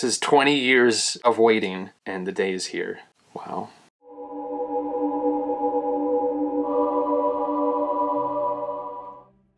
This is 20 years of waiting, and the day is here. Wow.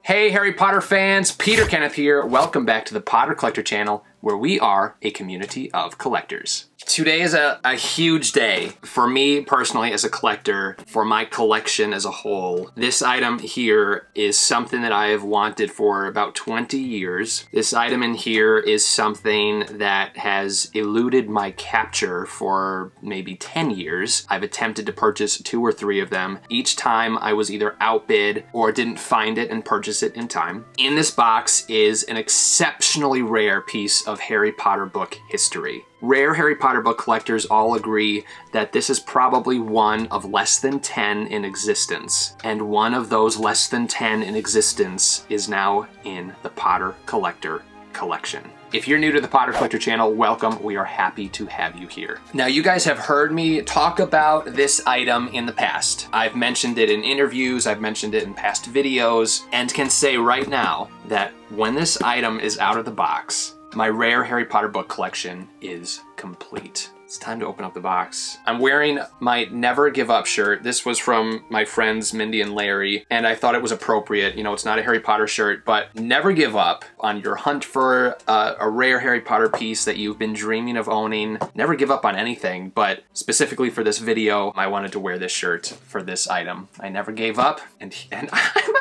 Hey Harry Potter fans, Peter Kenneth here. Welcome back to the Potter Collector channel, where we are a community of collectors. Today is a huge day for me personally as a collector, for my collection as a whole. This item here is something that I have wanted for about 20 years. This item in here is something that has eluded my capture for maybe 10 years. I've attempted to purchase 2 or 3 of them. Each time I was either outbid or didn't find it and purchase it in time. In this box is an exceptionally rare piece of Harry Potter book history. Rare Harry Potter book collectors all agree that this is probably one of less than 10 in existence. And one of those less than 10 in existence is now in the Potter Collector collection. If you're new to the Potter Collector channel, welcome. We are happy to have you here. Now, you guys have heard me talk about this item in the past. I've mentioned it in interviews, I've mentioned it in past videos, and can say right now that when this item is out of the box, my rare Harry Potter book collection is complete. It's time to open up the box. I'm wearing my Never Give Up shirt. This was from my friends Mindy and Larry, and I thought it was appropriate. You know, it's not a Harry Potter shirt, but never give up on your hunt for a rare Harry Potter piece that you've been dreaming of owning. Never give up on anything, but specifically for this video, I wanted to wear this shirt for this item. I never gave up, and I'm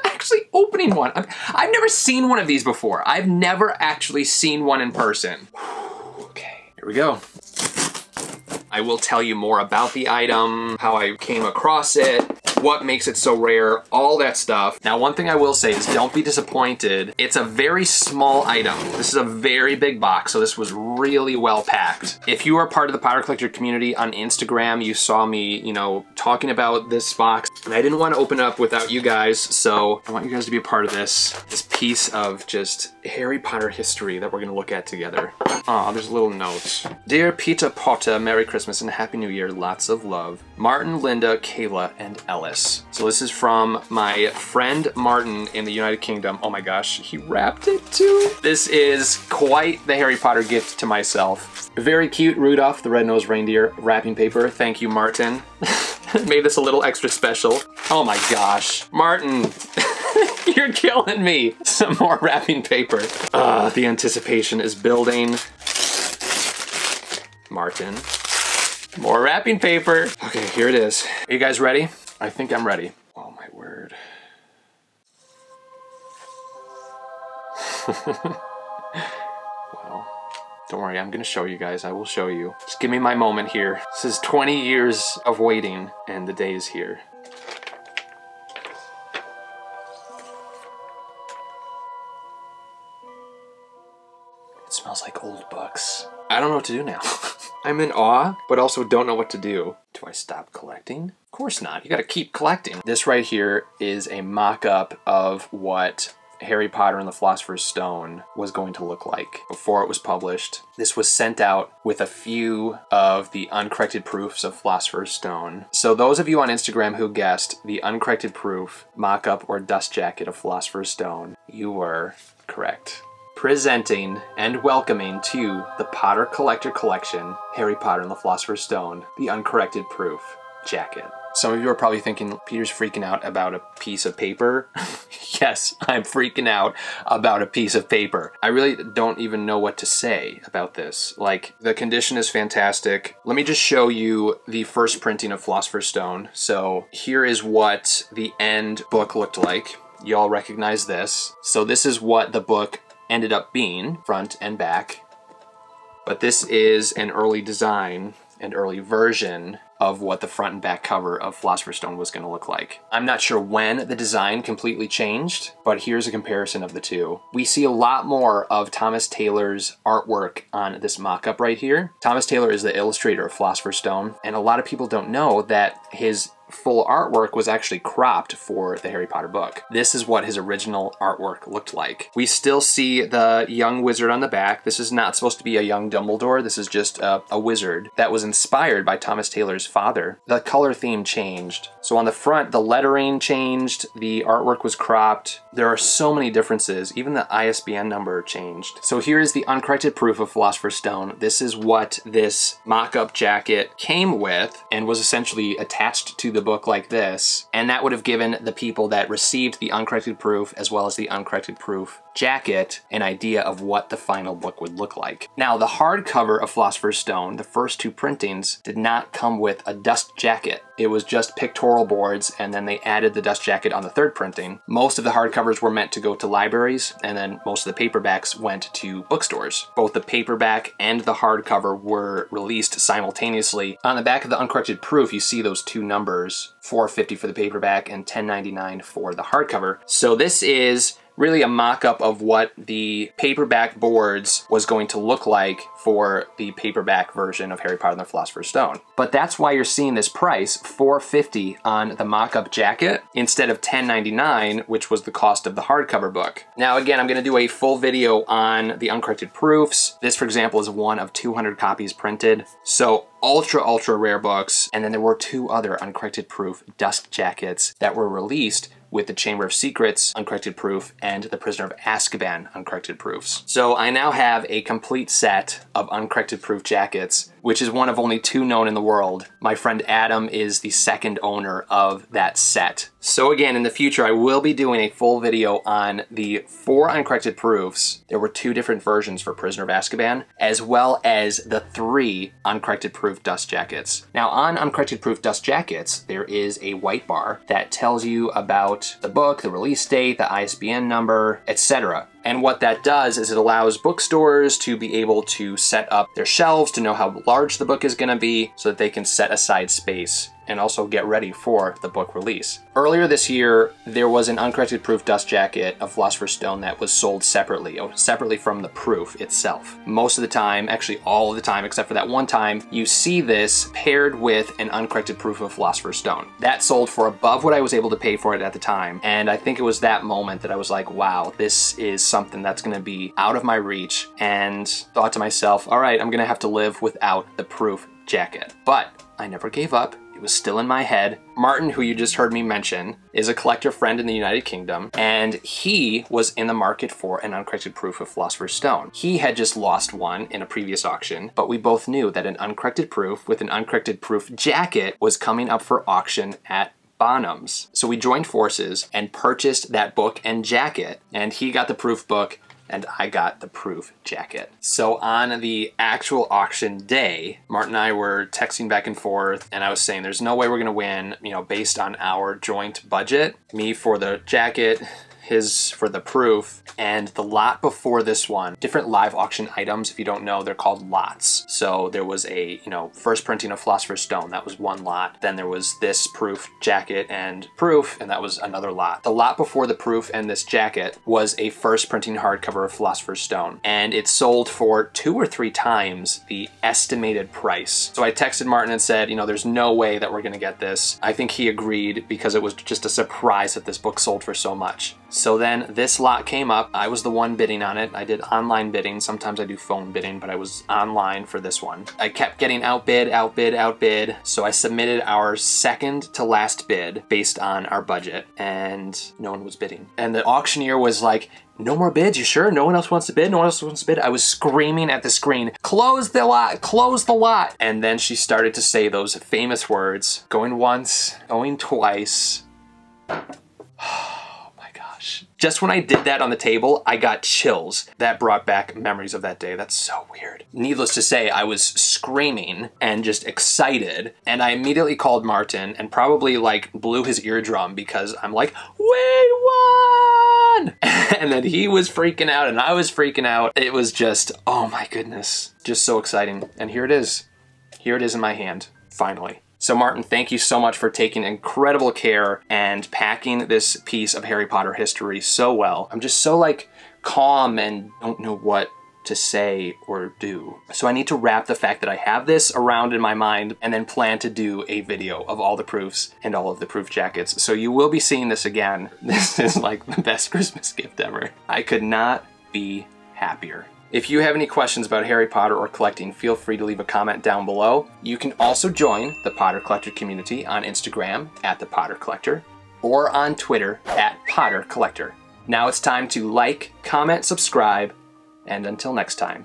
actually opening one. I've never seen one of these before. I've never actually seen one in person. Okay, here we go. I will tell you more about the item, how I came across it, what makes it so rare, all that stuff. Now, one thing I will say is don't be disappointed. It's a very small item. This is a very big box, so this was really well packed. If you are part of the Potter Collector community on Instagram, you saw me, you know, talking about this box, and I didn't want to open it up without you guys, so I want you guys to be a part of this piece of just Harry Potter history that we're gonna look at together. Aw, there's little notes. Dear Peter Potter, Merry Christmas and Happy New Year, lots of love. Martin, Linda, Kayla, and Ellis. So this is from my friend Martin in the United Kingdom. Oh my gosh, he wrapped it too. This is quite the Harry Potter gift to myself. Very cute Rudolph the Red-Nosed Reindeer wrapping paper. Thank you, Martin. Made this a little extra special. Oh my gosh, Martin. You're killing me. Some more wrapping paper. The anticipation is building. Martin. More wrapping paper. Okay, here it is. Are you guys ready? I think I'm ready. Oh my word. Well, don't worry, I'm gonna show you guys. I will show you. Just give me my moment here. This is 20 years of waiting, and the day is here. It smells like old books. I don't know what to do now. I'm in awe, but also don't know what to do. Do I stop collecting? Of course not. You gotta keep collecting. This right here is a mock-up of what Harry Potter and the Philosopher's Stone was going to look like before it was published. This was sent out with a few of the uncorrected proofs of Philosopher's Stone. So those of you on Instagram who guessed the uncorrected proof, mock-up, or dust jacket of Philosopher's Stone, you were correct. Presenting and welcoming to the Potter Collector Collection, Harry Potter and the Philosopher's Stone, the uncorrected proof jacket. Some of you are probably thinking, Peter's freaking out about a piece of paper. Yes, I'm freaking out about a piece of paper. I really don't even know what to say about this. Like, the condition is fantastic. Let me just show you the first printing of Philosopher's Stone. So here is what the end book looked like. Y'all recognize this. So this is what the book ended up being, front and back. But this is an early design, an early version of what the front and back cover of Philosopher's Stone was going to look like. I'm not sure when the design completely changed, but here's a comparison of the two. We see a lot more of Thomas Taylor's artwork on this mock-up right here. Thomas Taylor is the illustrator of Philosopher's Stone, and a lot of people don't know that his full artwork was actually cropped for the Harry Potter book. This is what his original artwork looked like. We still see the young wizard on the back. This is not supposed to be a young Dumbledore. This is just a wizard that was inspired by Thomas Taylor's father. The color theme changed. So on the front, the lettering changed, the artwork was cropped. There are so many differences. Even the ISBN number changed. So here is the uncorrected proof of Philosopher's Stone. This is what this mock-up jacket came with and was essentially attached to the book like this. And that would have given the people that received the uncorrected proof as well as the uncorrected proof jacket an idea of what the final book would look like. Now, the hardcover of Philosopher's Stone, the first two printings, did not come with a dust jacket. It was just pictorial boards, and then they added the dust jacket on the third printing. Most of the hardcovers were meant to go to libraries, and then most of the paperbacks went to bookstores. Both the paperback and the hardcover were released simultaneously. On the back of the uncorrected proof, you see those two numbers, $4.50 for the paperback and $10.99 for the hardcover. So this is really a mock-up of what the paperback boards was going to look like for the paperback version of Harry Potter and the Philosopher's Stone. But that's why you're seeing this price, $4.50 on the mock-up jacket instead of $10.99, which was the cost of the hardcover book. Now again, I'm gonna do a full video on the uncorrected proofs. This, for example, is one of 200 copies printed. So ultra rare books. And then there were two other uncorrected proof dust jackets that were released with the Chamber of Secrets uncorrected proof and the Prisoner of Azkaban uncorrected proofs. So I now have a complete set of uncorrected proof jackets, which is one of only two known in the world. My friend Adam is the second owner of that set. So again, in the future, I will be doing a full video on the 4 uncorrected proofs. There were 2 different versions for Prisoner of Azkaban, as well as the 3 uncorrected proof dust jackets. Now on uncorrected proof dust jackets, there is a white bar that tells you about the book, the release date, the ISBN number, etc. And what that does is it allows bookstores to be able to set up their shelves to know how large the book is going to be so that they can set aside space and also get ready for the book release. Earlier this year, there was an uncorrected proof dust jacket of Philosopher's Stone that was sold separately from the proof itself. Most of the time, actually all of the time, except for that one time, you see this paired with an uncorrected proof of Philosopher's Stone. That sold for above what I was able to pay for it at the time, and I think it was that moment that I was like, wow, this is something that's gonna be out of my reach, and thought to myself, all right, I'm gonna have to live without the proof jacket. But I never gave up. It was still in my head. Martin, who you just heard me mention, is a collector friend in the United Kingdom, and he was in the market for an uncorrected proof of Philosopher's Stone. He had just lost one in a previous auction, but we both knew that an uncorrected proof with an uncorrected proof jacket was coming up for auction at Bonham's. So we joined forces and purchased that book and jacket, and he got the proof book and I got the proof jacket. So on the actual auction day, Martin and I were texting back and forth, and I was saying there's no way we're gonna win, you know, based on our joint budget. Me for the jacket, his for the proof, and the lot before this one. Different live auction items, if you don't know, they're called lots. So there was a, first printing of Philosopher's Stone, that was one lot. Then there was this proof jacket and proof, and that was another lot. The lot before the proof and this jacket was a first printing hardcover of Philosopher's Stone, and it sold for 2 or 3 times the estimated price. So I texted Martin and said, there's no way that we're gonna get this. I think he agreed because it was just a surprise that this book sold for so much. So then this lot came up. I was the one bidding on it. I did online bidding. Sometimes I do phone bidding, but I was online for this one. I kept getting outbid. So I submitted our second to last bid based on our budget, and no one was bidding. And the auctioneer was like, no more bids, you sure? No one else wants to bid? No one else wants to bid? I was screaming at the screen, close the lot, close the lot. And then she started to say those famous words, going once, going twice. Just when I did that on the table, I got chills. That brought back memories of that day. That's so weird. Needless to say, I was screaming and just excited. And I immediately called Martin and probably blew his eardrum because I'm like, we won! And then he was freaking out and I was freaking out. It was just, oh my goodness, just so exciting. And here it is. Here it is in my hand, finally. So Martin, thank you so much for taking incredible care and packing this piece of Harry Potter history so well. I'm just so calm and don't know what to say or do. So I need to wrap the fact that I have this around in my mind and then plan to do a video of all the proofs and all of the proof jackets. So you will be seeing this again. This is like the best Christmas gift ever. I could not be happier. If you have any questions about Harry Potter or collecting, feel free to leave a comment down below. You can also join the Potter Collector community on Instagram at The Potter Collector or on Twitter at Potter Collector. Now it's time to like, comment, subscribe, and until next time,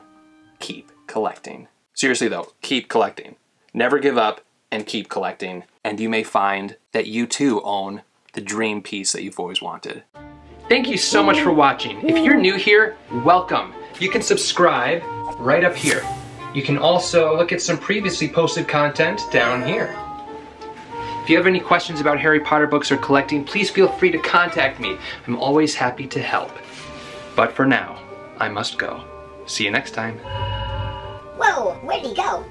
keep collecting. Seriously though, keep collecting. Never give up and keep collecting, and you may find that you too own the dream piece that you've always wanted. Thank you so much for watching. If you're new here, welcome. You can subscribe right up here. You can also look at some previously posted content down here. If you have any questions about Harry Potter books or collecting, please feel free to contact me. I'm always happy to help. But for now, I must go. See you next time. Whoa, where'd he go?